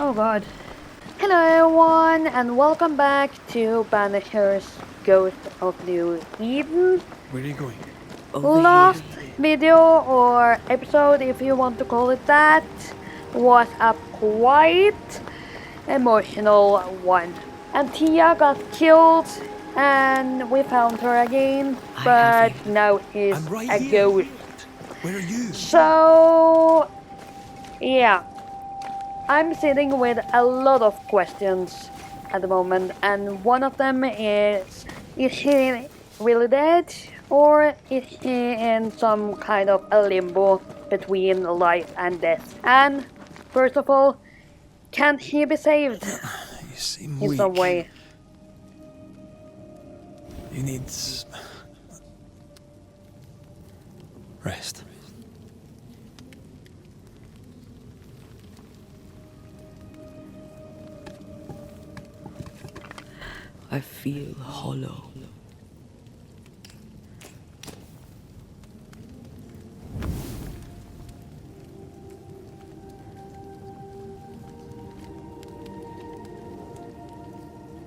Oh god. Hello everyone and welcome back to Banishers Ghost of New Eden. Where are you going? Last video or episode, if you want to call it that, was a quite emotional one. And Tia got killed and we found her again, but now she's I'm right a here. ghost. Where are you? So, yeah. I'm sitting with a lot of questions at the moment, and one of them is she really dead, or is she in some kind of a limbo between life and death? And, first of all, can she be saved You seem in weak. some way? You need rest. I feel hollow.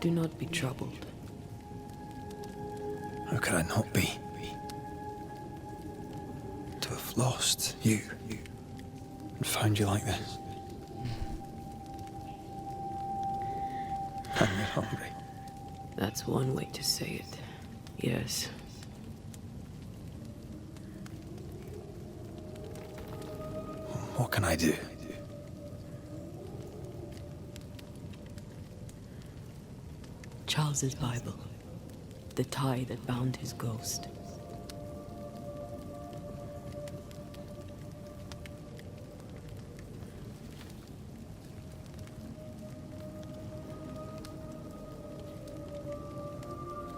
Do not be troubled. How could I not be? To have lost you and found you like this. And you're hungry. That's one way to say it. Yes. What can I do? Charles's Bible. The tie that bound his ghost.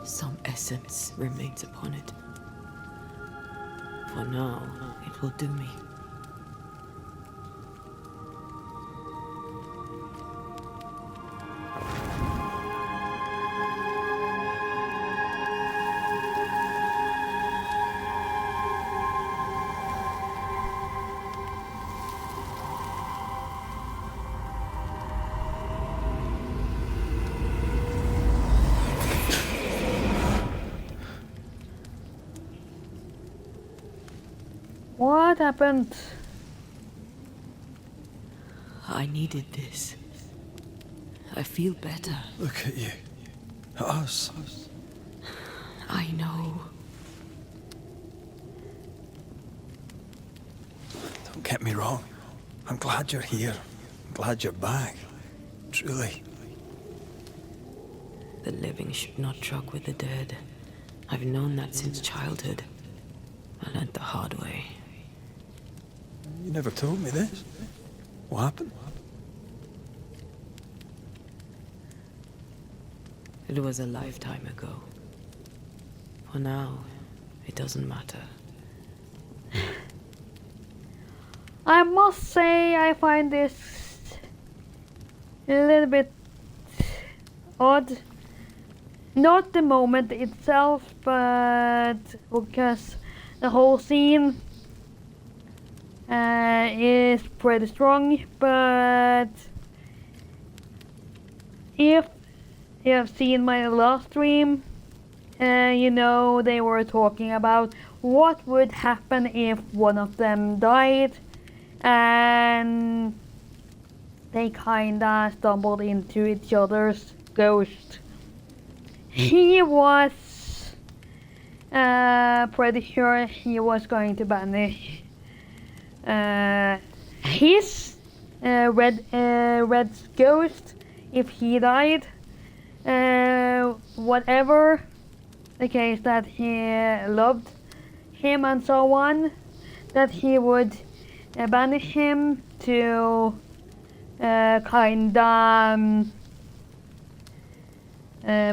Some essence remains upon it. For now, it will do me. What happened? I needed this. I feel better. Look at you. At us. I know. Don't get me wrong. I'm glad you're here. I'm glad you're back. Truly. The living should not truck with the dead. I've known that since childhood. I learned the hard way. You never told me this. What happened? It was a lifetime ago. For now, it doesn't matter. I must say I find this a little bit odd. Not the moment itself, but because the whole scene is pretty strong. But if you have seen my last stream, you know they were talking about what would happen if one of them died, and they kinda stumbled into each other's ghost. He was pretty sure he was going to banish his Red's ghost if he died. Whatever the case, that he loved him and so on, that he would banish him to kinda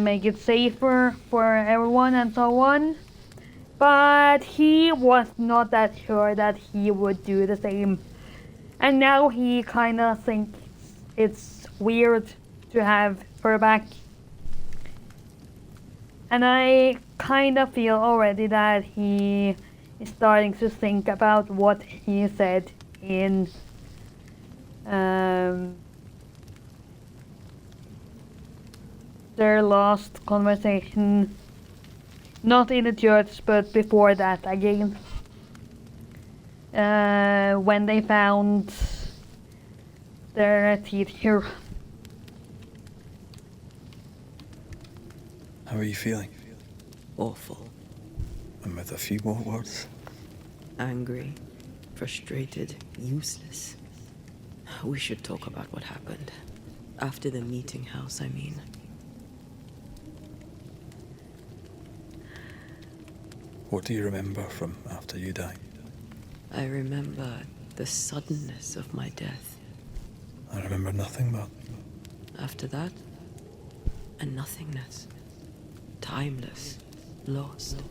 make it safer for everyone and so on. But he was not that sure that he would do the same. And now he kinda thinks it's weird to have her back. And I kinda feel already that he is starting to think about what he said in their last conversation. Not in the church, but before that again. When they found their teacher. How are you feeling? Awful. And with a few more words? Angry. Frustrated. Useless. We should talk about what happened. After the meeting house, I mean. What do you remember from after you died? I remember the suddenness of my death. I remember nothing but... After that, a nothingness. Timeless. Lost.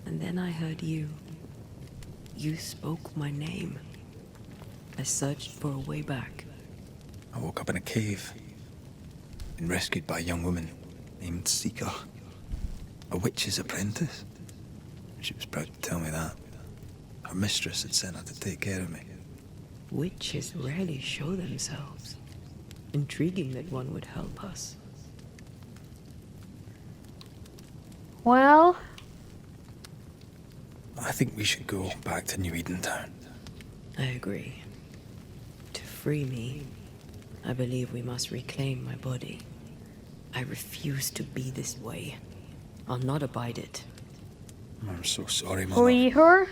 And then I heard you. You spoke my name. I searched for a way back. I woke up in a cave. Been rescued by a young woman named Seeker. A witch's apprentice. She was proud to tell me that. Her mistress had sent her to take care of me. Witches rarely show themselves. Intriguing that one would help us. Well, I think we should go back to New Eden Town. I agree. To free me, I believe we must reclaim my body. I refuse to be this way. I'll not abide it. I'm so sorry, Mother. free her?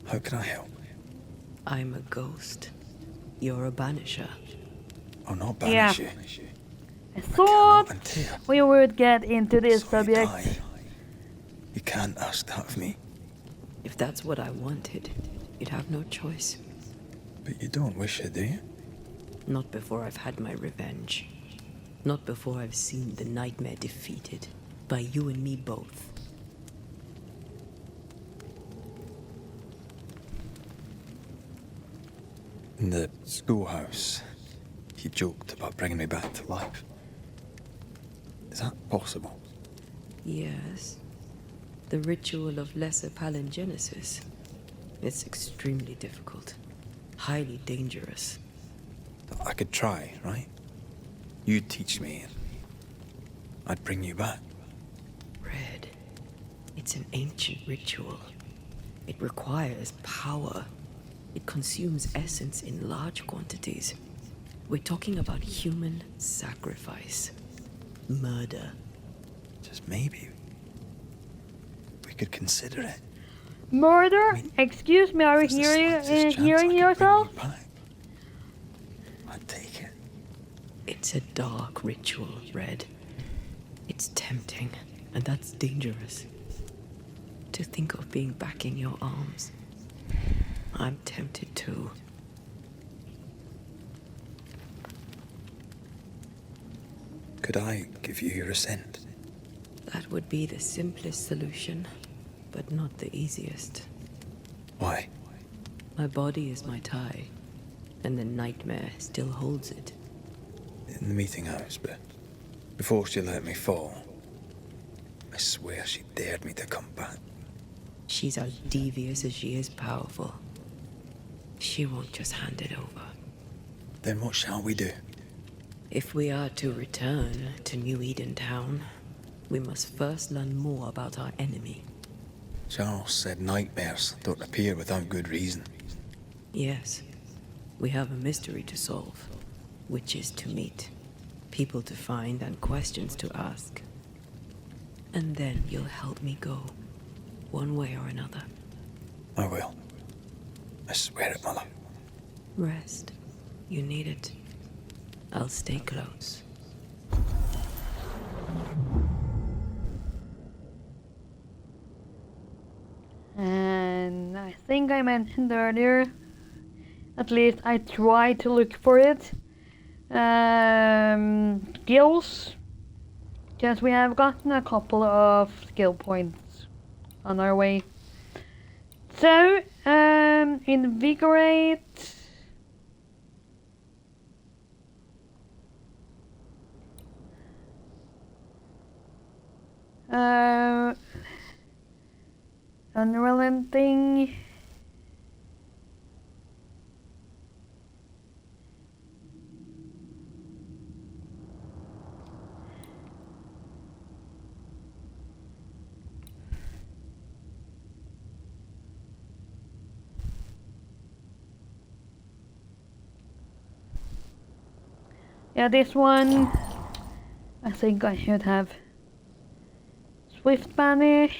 How can I help? I'm a ghost. You're a banisher. I'll not Yeah. banish you. I thought Until we would get into this so you subject. die. You can't ask that of me. If that's what I wanted, you'd have no choice. But you don't wish it, do you? Not before I've had my revenge. Not before I've seen the nightmare defeated. By you and me both. In the schoolhouse, he joked about bringing me back to life. Is that possible? Yes. The ritual of lesser palingenesis. It's extremely difficult. Highly dangerous. I could try, right? You'd teach me, and I'd bring you back. Red. It's an ancient ritual. It requires power. It consumes essence in large quantities. We're talking about human sacrifice. Murder. Just maybe we could consider it. Murder? Excuse me, are you There's the slightest chance I hearing could bring yourself? you back. I'd take it. It's a dark ritual, Red. It's tempting, and that's dangerous. To think of being back in your arms. I'm tempted too. Could I give you your assent? That would be the simplest solution, but not the easiest. Why? My body is my tie, and the nightmare still holds it. In the meeting house, but before she let me fall, I swear she dared me to come back. She's as devious as she is powerful. She won't just hand it over. Then what shall we do? If we are to return to New Eden Town, we must first learn more about our enemy. Charles said nightmares don't appear without good reason. Yes, we have a mystery to solve, witches to meet, people to find, and questions to ask. And then you'll help me go, one way or another. I will. I swear it, Mother. Rest. You need it. I'll stay close. And I think I mentioned earlier, at least I tried to look for it. Skills. Because we have gotten a couple of skill points on our way. So, invigorate. Unrelenting. Yeah, this one, I think I should have Swift Banish.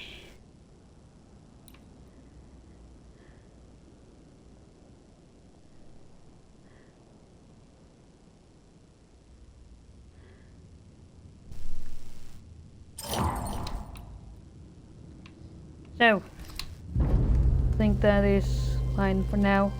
So, I think that is fine for now.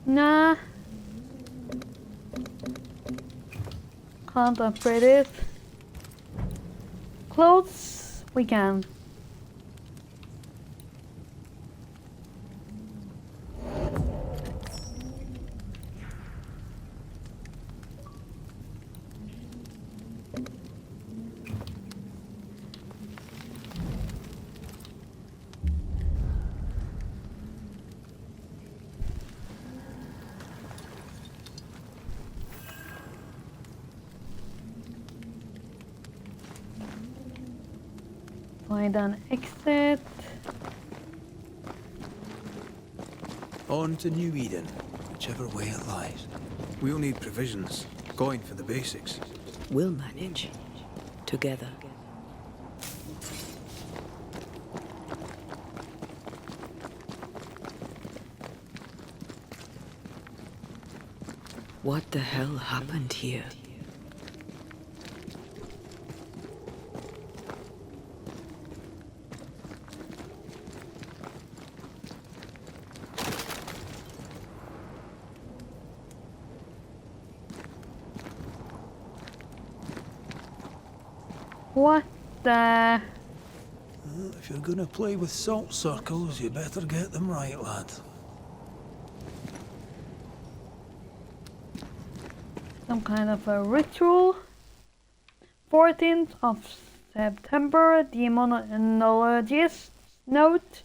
Nah. Can't upgrade it. Clothes, we can. Find an exit. On to New Eden, whichever way it lies. We'll need provisions, going for the basics. We'll manage. Together. What the hell happened here? What the? If you're gonna play with salt circles, you better get them right, lad. Some kind of a ritual. 14th of September, demonologist's note.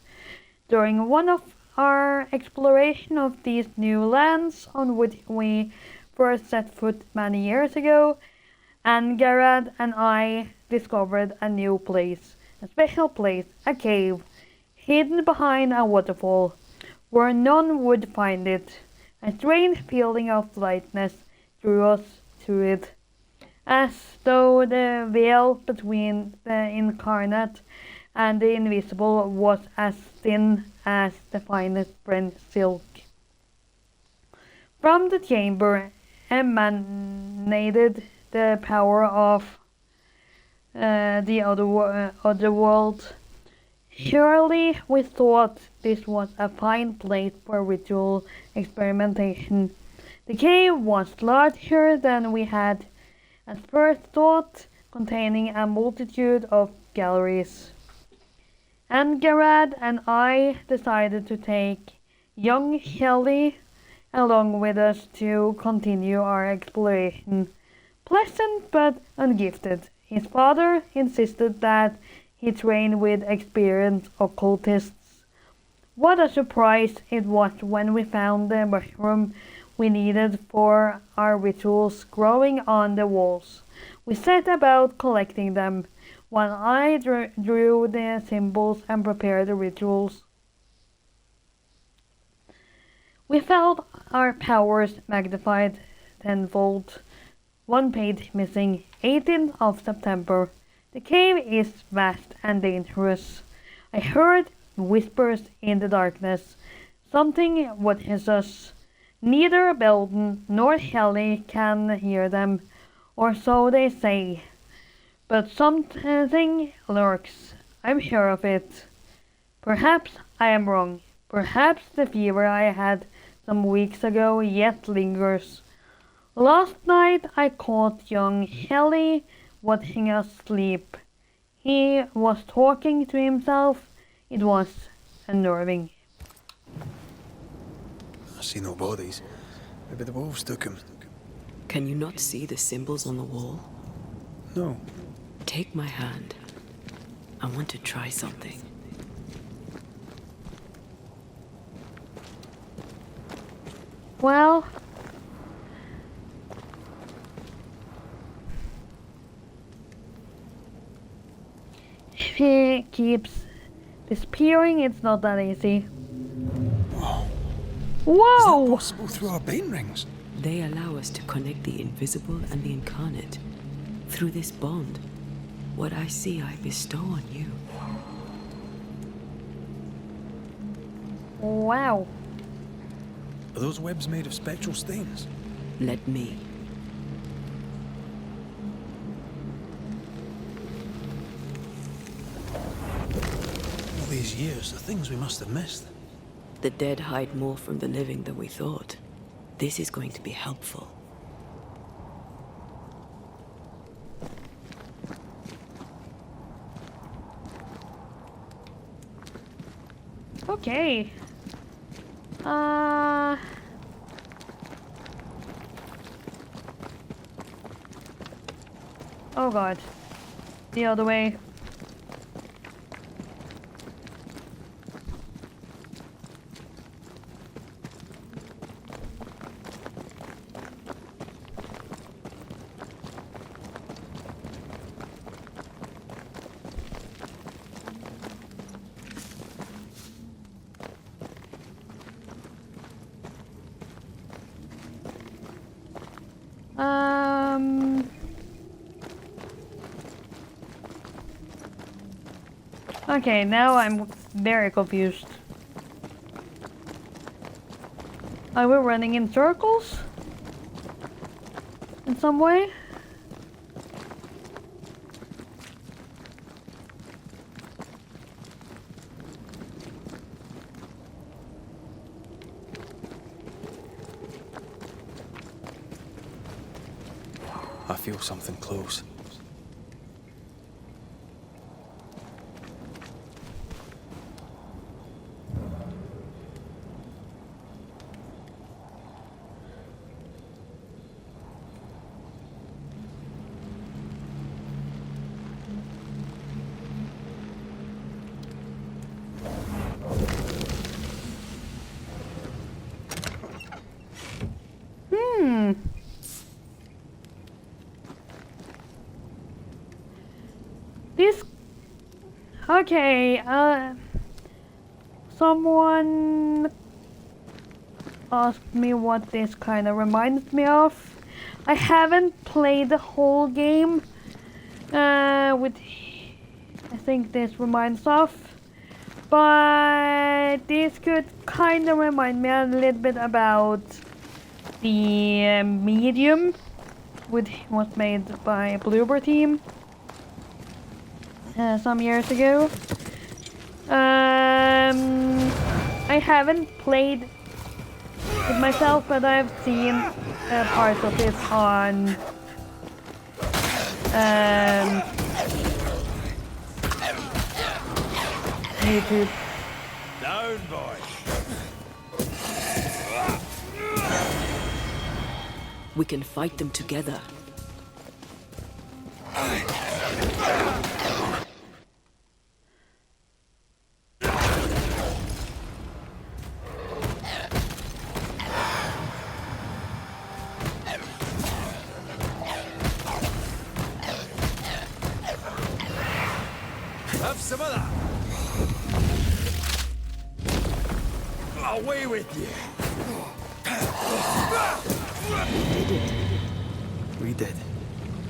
During one of our exploration of these new lands on which we first set foot many years ago, and Garad and I discovered a new place, a special place, a cave, hidden behind a waterfall, where none would find it. A strange feeling of lightness drew us to it, as though the veil between the incarnate and the invisible was as thin as the finest French silk. From the chamber emanated the power of the other world. Surely we thought this was a fine place for ritual experimentation. The cave was larger than we had at first thought, containing a multitude of galleries. And Garad and I decided to take young Shelley along with us to continue our exploration. Pleasant but ungifted. His father insisted that he trained with experienced occultists. What a surprise it was when we found the mushroom we needed for our rituals growing on the walls. We set about collecting them, while I drew the symbols and prepared the rituals. We felt our powers magnified tenfold. One page missing, 18th of September. The cave is vast and dangerous. I heard whispers in the darkness. Something watches us. Neither Belden nor Shelley can hear them. or so they say. But something lurks. I'm sure of it. Perhaps I am wrong. Perhaps the fever I had some weeks ago yet lingers. Last night I caught young Helly watching us sleep. He was talking to himself. It was unnerving. I see no bodies. Maybe the wolves took him. Can you not see the symbols on the wall? No. Take my hand. I want to try something. Well, if he keeps disappearing, it's not that easy. Whoa. Whoa! Is that possible through our bane rings? They allow us to connect the invisible and the incarnate. Through this bond, what I see I bestow on you. Wow. Are those webs made of spectral stains? Let me. All these years, the things we must have missed. The dead hide more from the living than we thought. This is going to be helpful. Okay. Oh god. The other way. Okay, now I'm very confused. Are we running in circles? In some way? I feel something close. This... Okay, someone asked me what this kind of reminds me of. I haven't played the whole game with... I think this reminds of. But this could kind of remind me a little bit about the Medium, which was made by Bloober Team some years ago. I haven't played it myself, but I've seen parts of it on YouTube. Down, boy. We can fight them together. Have some of that. Away with you. We did it. We did.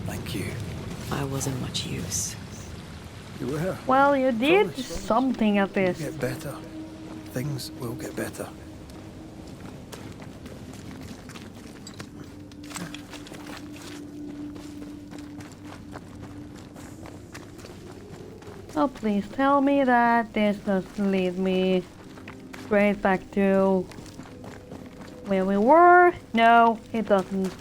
Thank you. I wasn't much use. You were. Well, you did Promise. something at this. Get better. Things will get better. Oh, please tell me that this doesn't lead me straight back to where we were. No, it doesn't.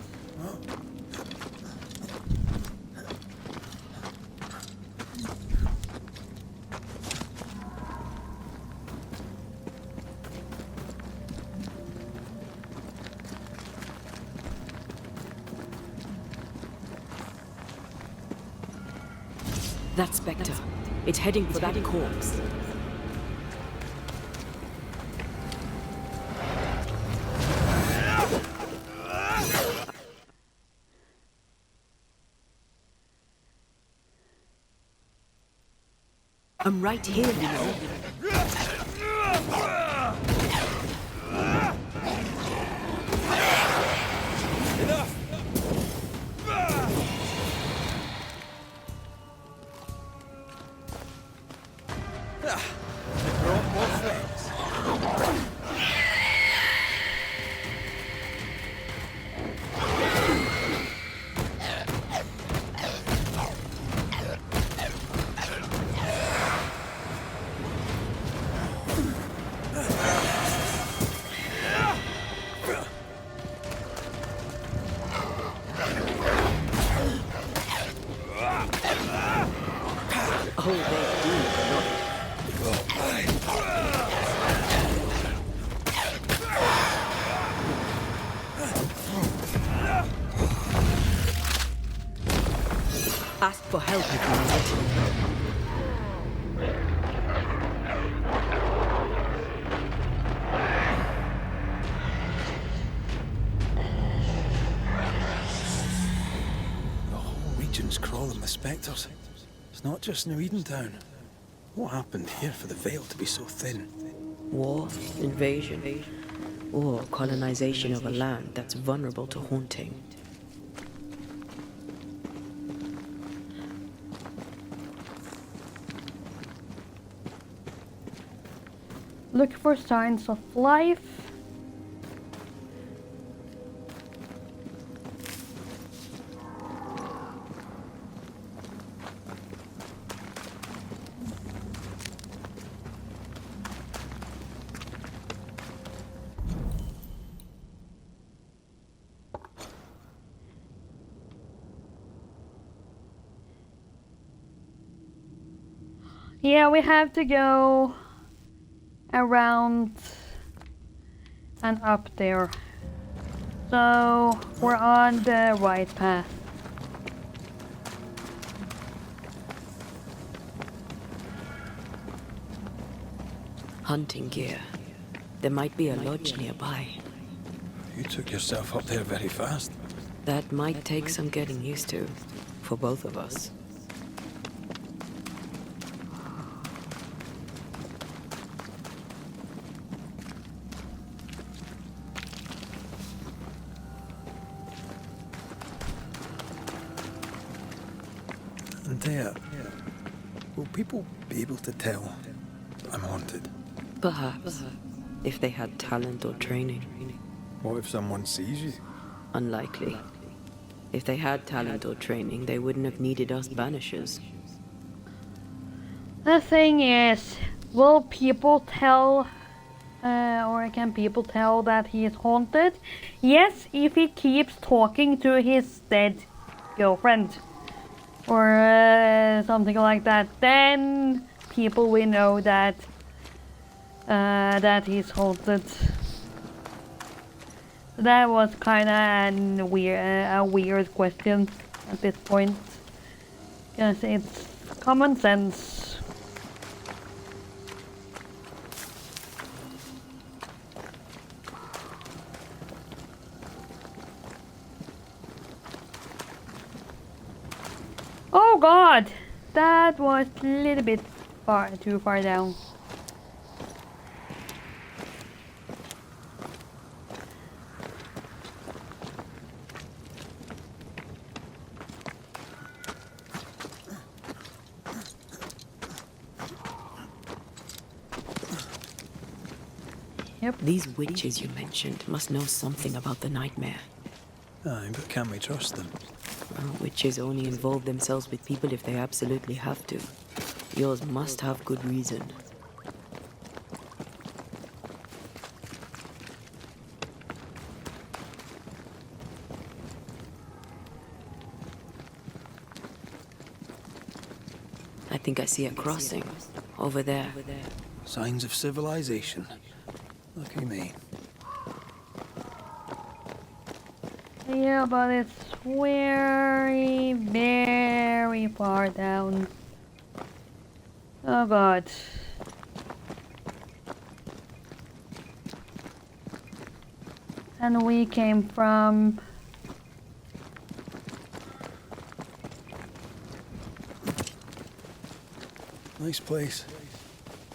That Spectre. It's heading for that corpse. I'm right here, Nioh. Ask for help if you need it. The whole region's crawling with spectres. It's not just New Edentown. What happened here for the veil to be so thin? War, invasion, or colonization of a land that's vulnerable to haunting. Look for signs of life. Yeah, we have to go around and up there. So we're on the right path. Hunting gear. There might be a lodge nearby. You took yourself up there very fast. That might take some getting used to, for both of us. Antea, will people be able to tell I'm haunted? Perhaps, if they had talent or training. What if someone sees you? Unlikely. If they had talent or training, they wouldn't have needed us Banishers. The thing is, will people tell, or can people tell that he is haunted? Yes, if he keeps talking to his dead girlfriend. Or something like that, then people will know that that he's haunted. That was kind of a weird question at this point, because it's common sense. Oh god! That was a little bit too far down. Yep. These witches you mentioned must know something about the nightmare. Aye, but can we trust them? Well, witches only involve themselves with people if they absolutely have to. Yours must have good reason. I think I see a crossing. Over there. Signs of civilization. Lucky me. Yeah, but it's very, very far down. Oh god. And we came from... Nice place.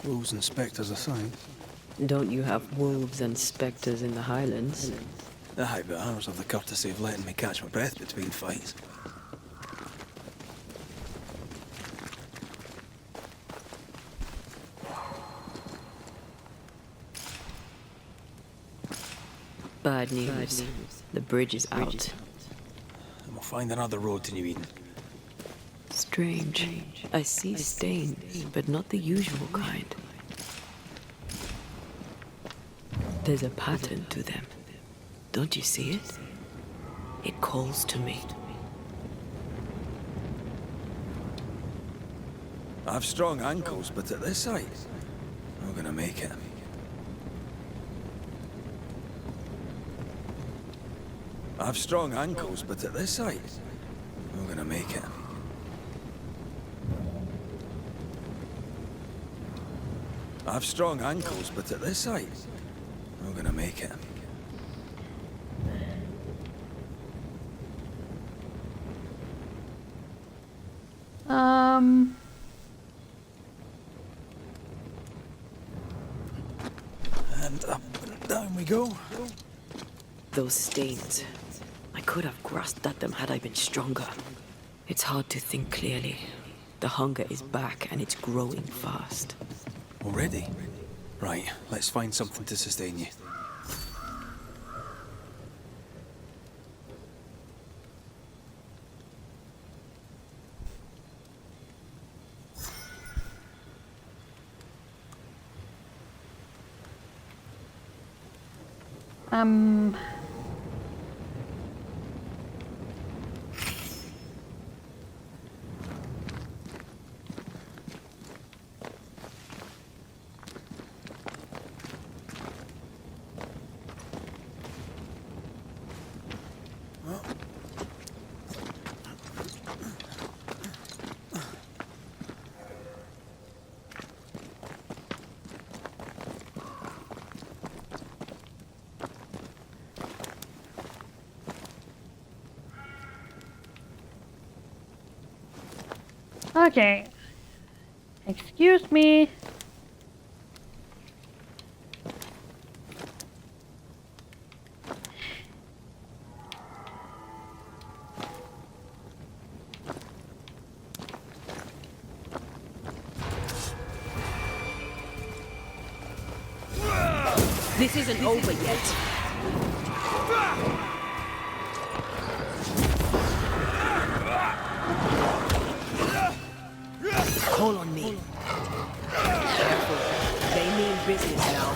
Wolves and spectres aside. Don't you have wolves and spectres in the Highlands? Aye, but ours have the courtesy of letting me catch my breath between fights. Bad news. The bridge is out. And we'll find another road to New Eden. Strange. I see stains, but not the usual kind. There's a pattern to them. Don't you see it? It calls to me. I've strong ankles, but at this height, I'm gonna make it. I've strong ankles, but at this height, I'm gonna make it. I've strong ankles, but at this height, I'm gonna make it. And up and down we go. Those stains. I could have grasped at them had I been stronger. It's hard to think clearly. The hunger is back and it's growing fast. Already? Right, let's find something to sustain you. Okay. Excuse me. This isn't over yet. Call on me. Careful. They mean business now.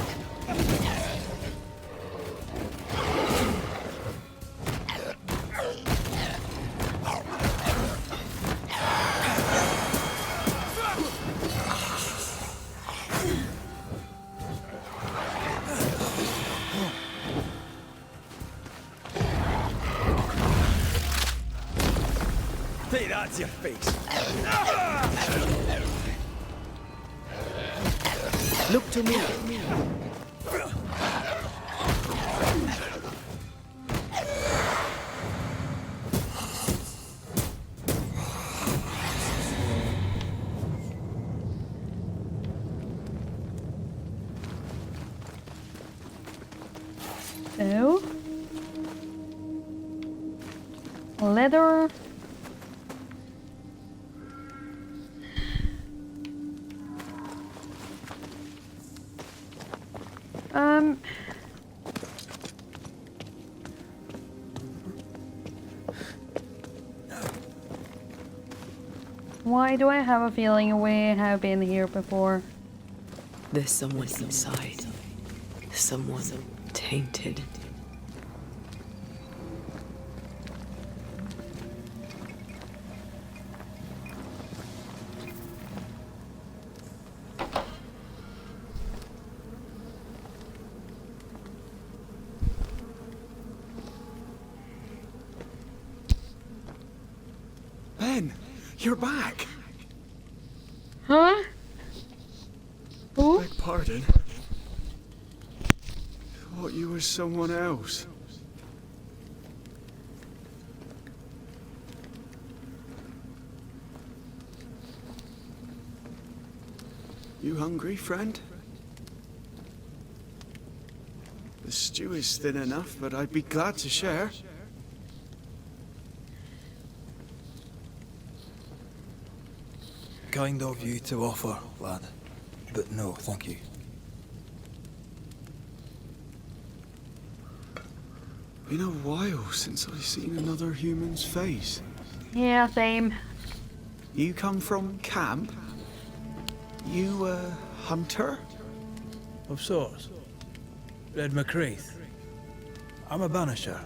Hey, that's your face. Look to me. So, leather. Why do I have a feeling we have been here before? There's someone inside. Someone tainted. Ben, you're back. Huh? Who? Beg pardon. Thought you were someone else. You hungry, friend? The stew is thin enough, but I'd be glad to share. Kind of you to offer, lad. But no, thank you. Been a while since I've seen another human's face. Yeah, same. You come from camp? You a hunter? Of sorts. Red McCraith. I'm a banisher.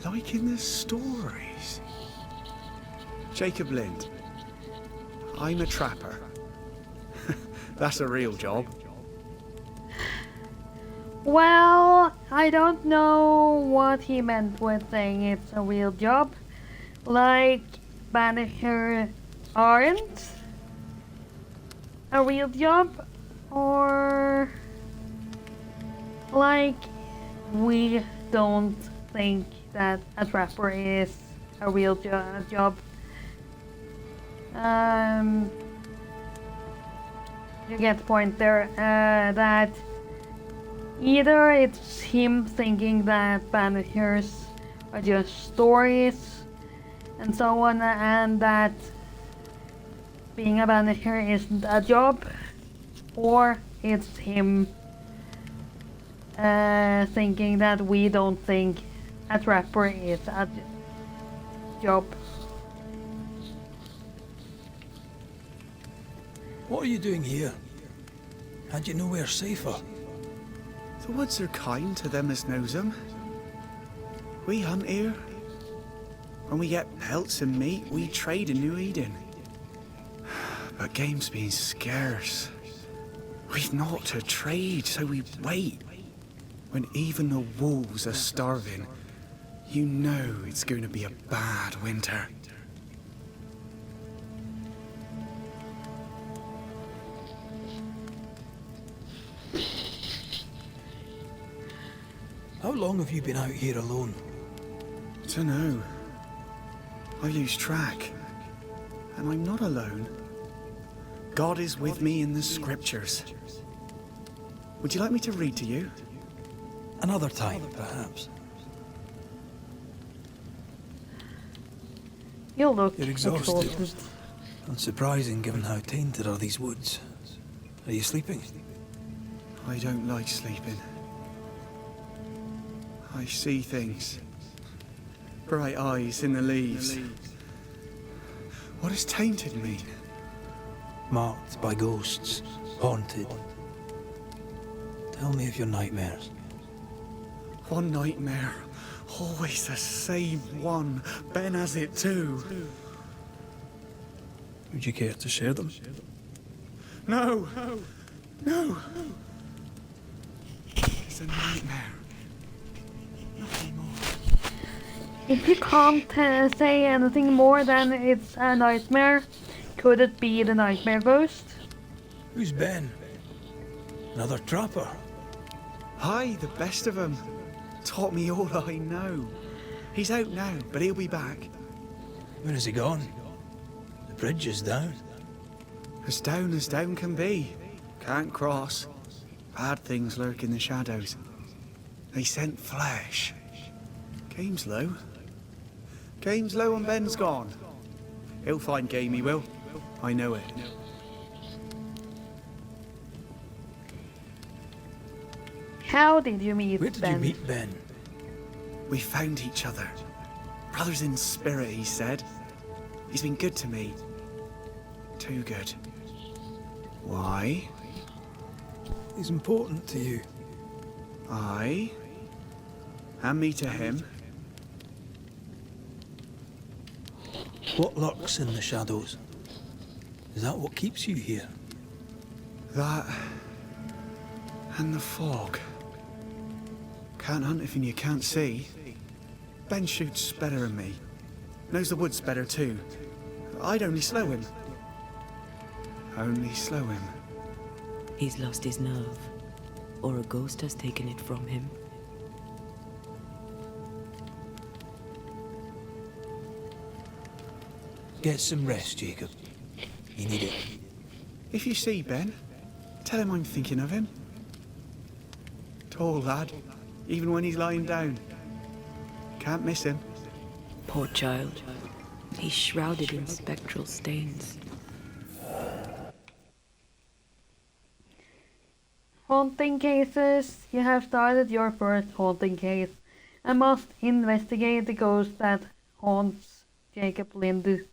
Like in the stories. Jacob Lind. I'm a trapper. That's a real job. Well, I don't know what he meant with saying it's a real job. Like, Banishers aren't a real job, or like we don't think that a trapper is a real job. You get the point there, that either it's him thinking that Banishers are just stories and so on, and that being a Banisher isn't a job, or it's him thinking that we don't think a trapper is a job. What are you doing here? Had you nowhere safer? The woods are kind to them as knows them. We hunt here. When we get pelts and meat, we trade in New Eden. But game's been scarce. We've naught to trade, so we wait. When even the wolves are starving, you know it's going to be a bad winter. How long have you been out here alone? Dunno. I lose track. And I'm not alone. God is with me in the scriptures. Would you like me to read to you? Another time, perhaps. You look You're exhausted. exhausted. Unsurprising given how tainted are these woods. Are you sleeping? I don't like sleeping. I see things. Bright eyes in the leaves. What does tainted mean? Marked by ghosts. Haunted. Tell me of your nightmares. One nightmare. Always the same one. Ben has it too. Would you care to share them? No! No! It's a nightmare. Nothing more. If you can't say anything more than it's a nightmare, could it be the nightmare ghost? Who's Ben? Another trapper? Aye, the best of them. Taught me all I know. He's out now, but he'll be back. When is he gone? The bridge is down. As down can be. Can't cross. Bad things lurk in the shadows. They scent flesh. Game's low. Game's low and Ben's gone. He'll find game, he will. I know it. How did you meet Where did Ben? you meet Ben? We found each other. Brothers in spirit, he said. He's been good to me. Too good. Why? He's important to you. I. And me to him. What lurks in the shadows? Is that what keeps you here? That. And the fog. Can't hunt anything you can't see. Ben shoots better than me. Knows the woods better too. I'd only slow him. Only slow him. He's lost his nerve, or a ghost has taken it from him. Get some rest, Jacob. You need it. If you see Ben, tell him I'm thinking of him. Tall lad, even when he's lying down. Can't miss him. Poor child. He's shrouded in spectral stains. Haunting cases. You have started your first haunting case and must investigate the ghost that haunts Jacob Lind.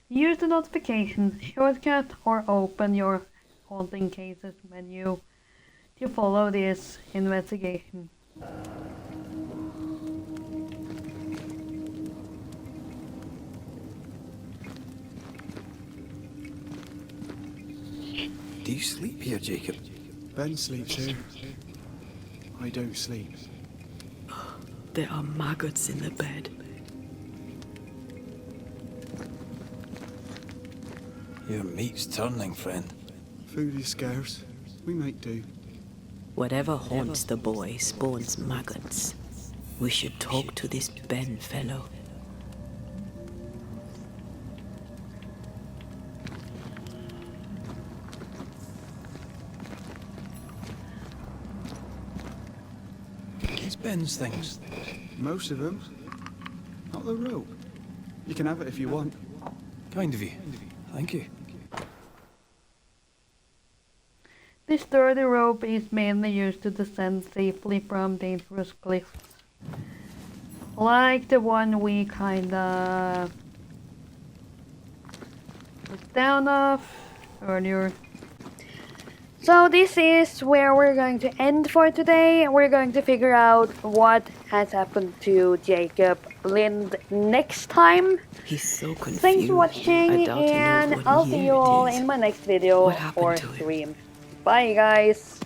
Use the notification shortcut or open your haunting cases menu to follow this investigation. Do you sleep here, Jacob? Ben sleeps here. I don't sleep. There are maggots in the bed. Your meat's turning, friend. Food is scarce. We make do. Whatever haunts the boy spawns maggots. We should talk to this Ben fellow. It's Ben's things. Most of them. Not the rope. You can have it if you want. Kind of you. Thank you. This sturdy rope is mainly used to descend safely from dangerous cliffs, like the one we kinda was down off earlier. So this is where we're going to end for today. We're going to figure out what has happened to Jacob Lind next time. He's so confused. Thanks for watching, I doubt he knows and what I'll see year you all it is. in my next video What happened or to him? stream. Bye guys!